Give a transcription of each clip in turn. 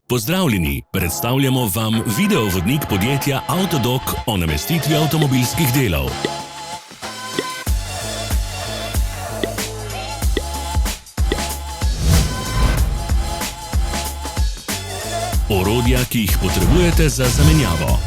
Pozdravljeni, predstavljamo vam videovodnik podjetja Avtodok o namestitvi avtomobilskih delov. Orodja, ki jih potrebujete za zamenjavo.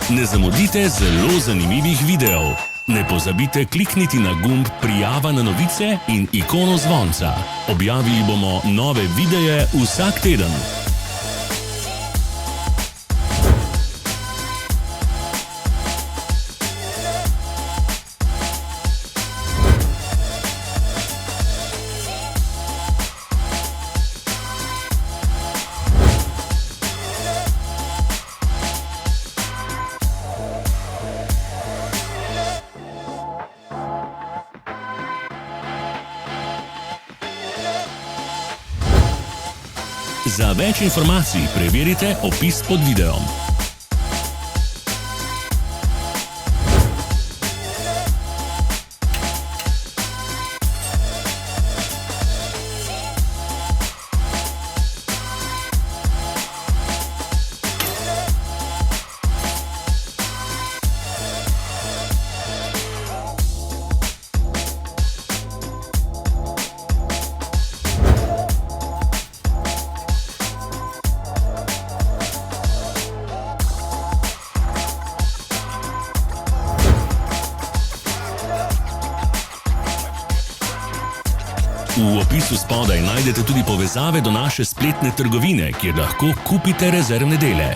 Ne zamudite zelo zanimivih videov. Ne pozabite klikniti na gumb Prijava na novice in ikono zvonca. Objavili bomo nove videe vsak teden. Za več informacij preverite opis pod videom. V opisu spodaj najdete tudi povezave do naše spletne trgovine, kjer lahko kupite rezervne dele.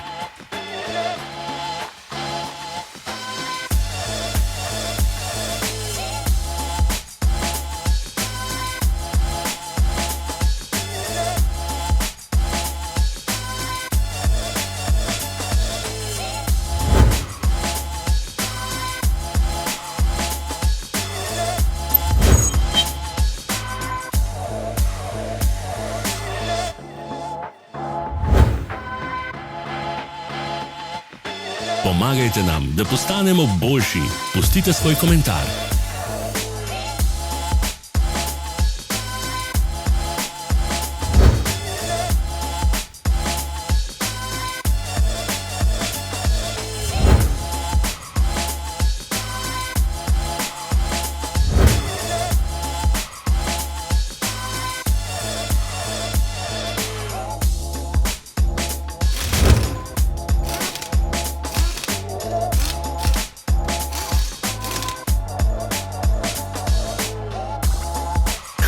Pomagajte nam, da postanemo boljši. Pustite svoj komentar.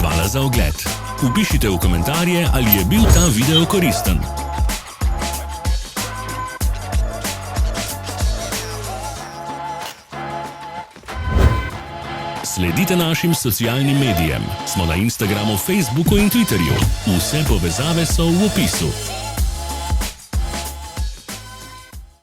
Hvala za ogled. Vpišite v komentarje, ali je bil ta video koristen. Sledite našim socialnim medijem. Smo na Instagramu, Facebooku in Twitterju. Vse povezave so v opisu.